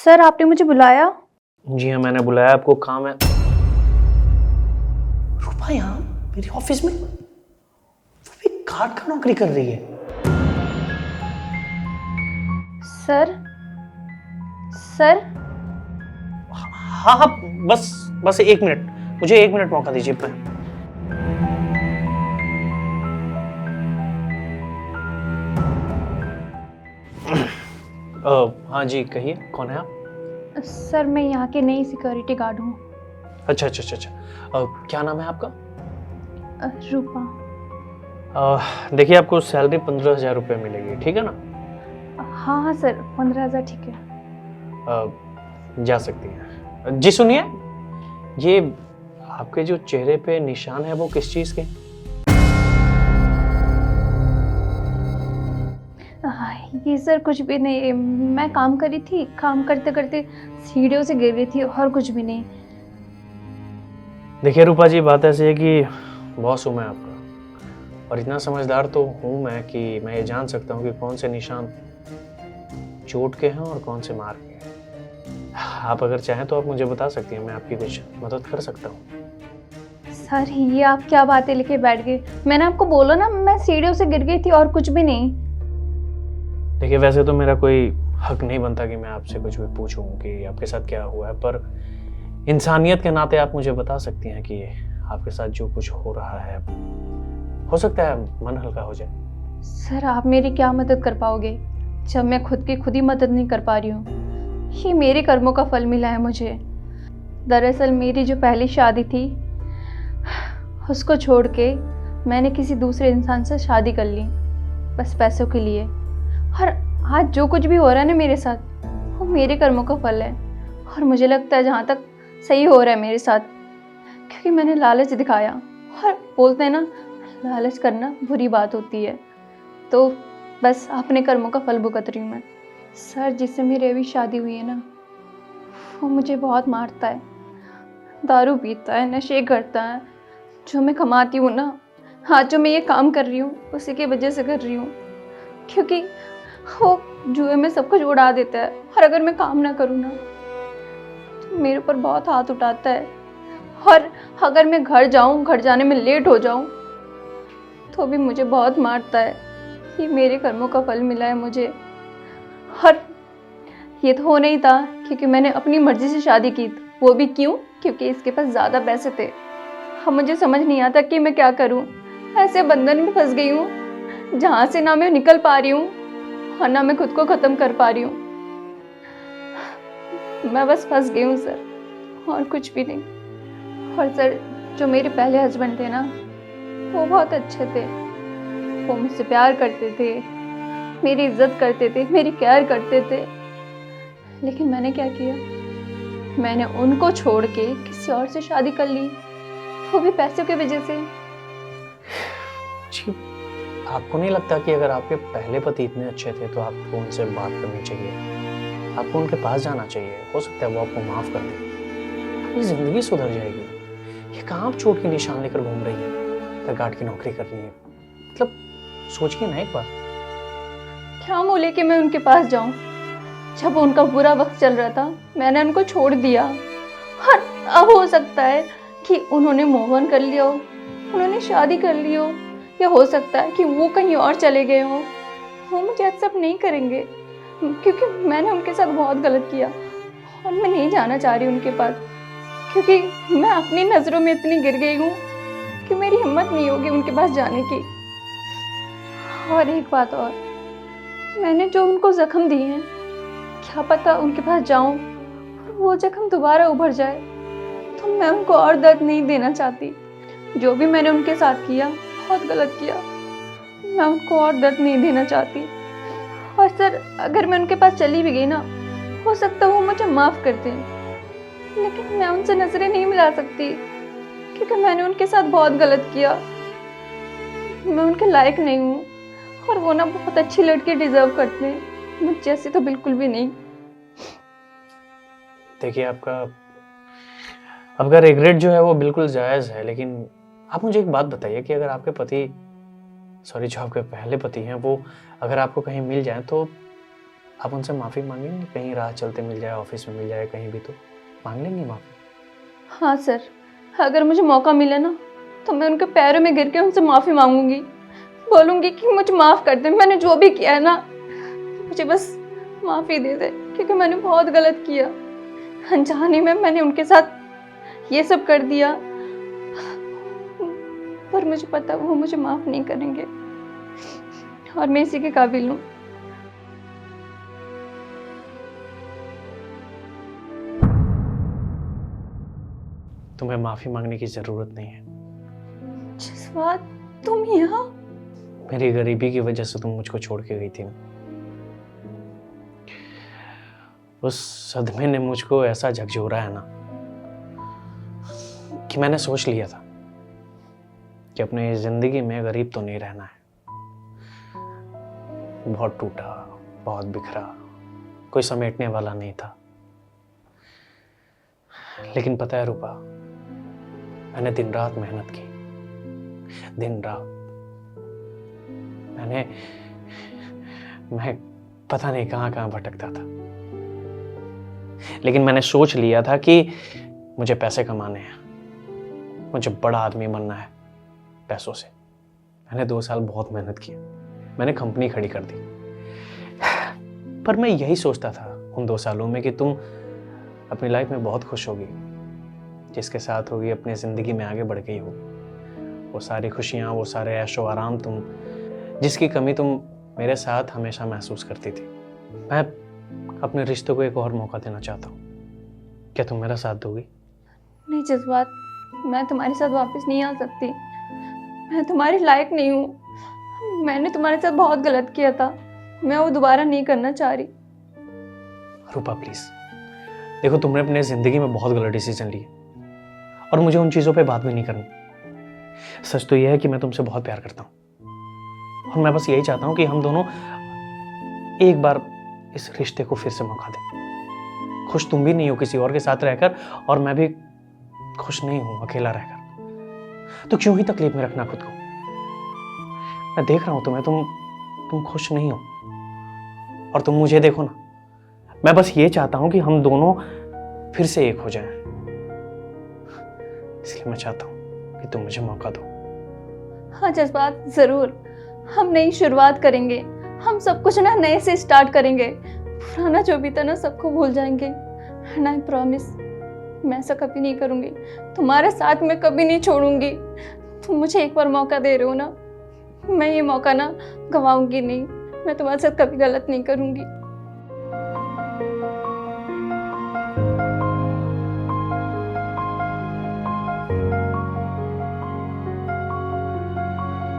Sir आपने मुझे बुलाया? जी हाँ, मैंने बुलाया, आपको काम है। रूपा यहाँ मेरे ऑफिस में वो भी गार्ड का नौकरी कर रही है। सर सर हाँ हाँ, बस 1 मिनट, मुझे 1 मिनट मौका दीजिए। मैं हाँ जी, कहिए, कौन है आप? सर मैं यहाँ के नई सिक्योरिटी गार्ड हूँ। अच्छा अच्छा अच्छा अच्छा। क्या नाम है आपका? रूपा। देखिए, आपको सैलरी 15,000 रुपये मिलेगी, ठीक है ना? हाँ हाँ सर, 15,000 ठीक है। जा सकती हैं। जी सुनिए, ये आपके जो चेहरे पे निशान है वो किस चीज़ के? ये सर कुछ भी नहीं, मैं काम कर रही थी, काम करते करते सीढ़ियों से गिर गई थी और कुछ भी नहीं। देखिए रूपा जी, बात ऐसी है कि बॉस हूँ मैं आपका, और इतना समझदार तो हूँ मैं कि मैं ये जान सकता हूँ कि कौन से निशान चोट के हैं और कौन से मार के हैं। आप अगर चाहें तो आप मुझे बता सकती हैं, मैं आपकी कुछ मदद कर सकता हूँ। सर ये आप क्या बातें लेके बैठ गए? मैंने आपको बोला ना, मैं सीढ़ियों से गिर गई थी और कुछ भी नहीं। देखिए, वैसे तो मेरा कोई हक नहीं बनता कि मैं आपसे कुछ भी पूछूं कि आपके साथ क्या हुआ है, पर इंसानियत के नाते आप मुझे बता सकती हैं कि आपके साथ जो कुछ हो रहा है, हो सकता है मन हल्का हो जाए। सर आप मेरी क्या मदद कर पाओगे जब मैं खुद की खुद ही मदद नहीं कर पा रही हूँ? ये मेरे कर्मों का फल मिला है मुझे। दरअसल मेरी जो पहली शादी थी, उसको छोड़ के मैंने किसी दूसरे इंसान से शादी कर ली, बस पैसों के लिए। और आज जो कुछ भी हो रहा है ना मेरे साथ, वो मेरे कर्मों का फल है। और मुझे लगता है जहाँ तक सही हो रहा है मेरे साथ, क्योंकि मैंने लालच दिखाया। और बोलते हैं ना, लालच करना बुरी बात होती है। तो बस अपने कर्मों का फल भुगत रही हूँ मैं। सर जिससे मेरी अभी शादी हुई है ना, वो मुझे बहुत मारता है, दारू पीता है, नशे करता है। जो मैं कमाती हूँ ना, आज जो मैं ये काम कर रही हूँ, उसी की वजह से कर रही हूँ। क्योंकि वो जुए में सब कुछ उड़ा देता है, और अगर मैं काम ना करूँ ना, तो मेरे ऊपर बहुत हाथ उठाता है। और अगर मैं घर जाऊँ, घर जाने में लेट हो जाऊँ, तो भी मुझे बहुत मारता है। ये मेरे कर्मों का फल मिला है मुझे। और ये तो हो नहीं था, क्योंकि मैंने अपनी मर्जी से शादी की। वो भी क्यों? क्योंकि इसके पास ज़्यादा पैसे थे। अब मुझे समझ नहीं आता कि मैं क्या करूं। ऐसे बंधन में फंस गई हूँ जहाँ से ना मैं निकल पा रही हूँ और ना मैं खुद को ख़त्म कर पा रही हूँ। मैं बस फंस गई हूँ सर, और कुछ भी नहीं। और सर जो मेरे पहले हस्बैंड थे ना, वो बहुत अच्छे थे। वो मुझसे प्यार करते थे, मेरी इज्जत करते थे, मेरी केयर करते थे। लेकिन मैंने क्या किया? मैंने उनको छोड़ के किसी और से शादी कर ली, वो भी पैसों की वजह से। जी, आपको नहीं लगता कि अगर आपके पहले पति इतने अच्छे थे तो आपको उनसे बात करनी चाहिए, आपको उनके पास जाना चाहिए? हो सकता है वो आपको माफ कर दे, आपकी जिंदगी सुधर जाएगी। ये कहाँ आप चोट के निशान लेकर घूम रही है, गार्ड की नौकरी कर रही है? मतलब सोचिए ना एक बार। क्या मुँह लेके मैं उनके पास जाऊं? जब उनका बुरा वक्त चल रहा था, मैंने उनको छोड़ दिया। और अब हो सकता है कि उन्होंने मूव ऑन कर लिया हो, उन्होंने शादी कर ली हो, या हो सकता है कि वो कहीं और चले गए हो। वो मुझे एक्सेप्ट नहीं करेंगे, क्योंकि मैंने उनके साथ बहुत गलत किया। और मैं नहीं जाना चाह रही उनके पास, क्योंकि मैं अपनी नज़रों में इतनी गिर गई हूँ कि मेरी हिम्मत नहीं होगी उनके पास जाने की। और एक बात और, मैंने जो उनको जख्म दिए हैं, क्या पता उनके पास जाऊं और वो जख्म दोबारा उभर जाए। तो मैं उनको और दर्द नहीं देना चाहती। जो भी मैंने उनके साथ किया, बहुत गलत किया। मैं उनको और दर्द नहीं देना चाहती। और सर अगर मैं उनके पास चली भी गई ना, हो सकता है वो मुझे माफ़ कर दें, लेकिन मैं उनसे नजरें नहीं मिला सकती, क्योंकि मैंने उनके साथ बहुत गलत किया। मैं उनके लायक नहीं हूँ, और वो ना बहुत अच्छी लड़की डिजर्व करते हैं, मुझ जैसी तो बिल्कुल भी नहीं। देखिए, आपका रिग्रेट जो है वो बिल्कुल जायज़ है, लेकिन आप मुझे एक बात बताइए कि अगर आपके पति, सॉरी, जो आपके पहले पति हैं, वो अगर आपको कहीं मिल जाएं तो आप उनसे माफ़ी मांगेंगे? कहीं राह चलते मिल जाए, ऑफिस में मिल जाए, कहीं भी, तो मांग लेंगी माफ़ी? हाँ सर, अगर मुझे मौका मिले ना तो मैं उनके पैरों में गिर के उनसे माफ़ी मांगूंगी, बोलूंगी कि मुझे माफ़ कर दे, मैंने जो भी किया है ना मुझे बस माफ़ी दे दे, क्योंकि मैंने बहुत गलत किया। अनजाने में मैंने उनके साथ ये सब कर दिया, पर मुझे पता वो मुझे माफ़ नहीं करेंगे और मैं इसी के काबिल हूँ। तुम्हें माफ़ी मांगने की ज़रूरत नहीं है। जज्बात, तुम यहाँ? मेरी गरीबी की वजह से तुम मुझको छोड़ के गई थी ना। उस सदमे ने मुझको ऐसा झकझोरा है ना कि मैंने सोच लिया था कि अपने ज़िंदगी में गरीब तो नहीं रहना है। बहुत टूटा, बहुत बिखरा, कोई समेटने वाला नहीं था। लेकिन पता है रूपा, मैंने दिन रात मेहनत की, दिन रात। मैं पता नहीं कहाँ कहाँ भटकता था, लेकिन मैंने सोच लिया था कि मुझे पैसे कमाने हैं, मुझे बड़ा आदमी बनना है पैसों से। मैंने 2 साल बहुत मेहनत की, मैंने कंपनी खड़ी कर दी। पर मैं यही सोचता था उन 2 सालों में कि तुम अपनी लाइफ में बहुत खुश होगी, जिसके साथ होगी अपनी ज़िंदगी में आगे बढ़ गई हो। वो सारी खुशियाँ, वो सारे ऐशो आराम तुम, जिसकी कमी तुम मेरे साथ हमेशा महसूस करती थी। मैं अपने रिश्तों को एक और मौका देना चाहता हूँ। क्या तुम मेरा साथ दोगी? नहीं जज्बात, मैं तुम्हारे साथ वापस नहीं आ सकती। मैं तुम्हारे लायक नहीं हूँ। मैंने तुम्हारे साथ बहुत गलत किया था, मैं वो दोबारा नहीं करना चाह रही। रूपा प्लीज देखो, तुमने अपने ज़िंदगी में बहुत गलत डिसीजन लिए और मुझे उन चीज़ों पे बात भी नहीं करनी। सच तो यह है कि मैं तुमसे बहुत प्यार करता हूँ और मैं बस यही चाहता हूँ कि हम दोनों एक बार इस रिश्ते को फिर से मौका दें। खुश तुम भी नहीं हो किसी और के साथ रहकर और मैं भी खुश नहीं हूं अकेला रहकर, तो क्यों ही तकलीफ में रखना खुद को। मैं देख रहा हूं तुम्हें, तुम खुश नहीं हो और तुम मुझे देखो ना। मैं बस ये चाहता हूं कि हम दोनों फिर से एक हो जाएं, इसलिए मैं चाहता हूं कि तुम मुझे मौका दो। हाँ जज्बात, जरूर हम नई शुरुआत करेंगे। हम सब कुछ ना नए से स्टार्ट करेंगे। पुराना जो भी था ना सबको भूल जाएंगे। एंड आई प्रॉमिस, मैं ऐसा कभी नहीं करूँगी। तुम्हारे साथ मैं कभी नहीं छोड़ूंगी। तुम मुझे एक बार मौका दे रहे हो ना, मैं ये मौका ना गवाऊंगी नहीं। मैं तुम्हारे साथ कभी गलत नहीं करूँगी।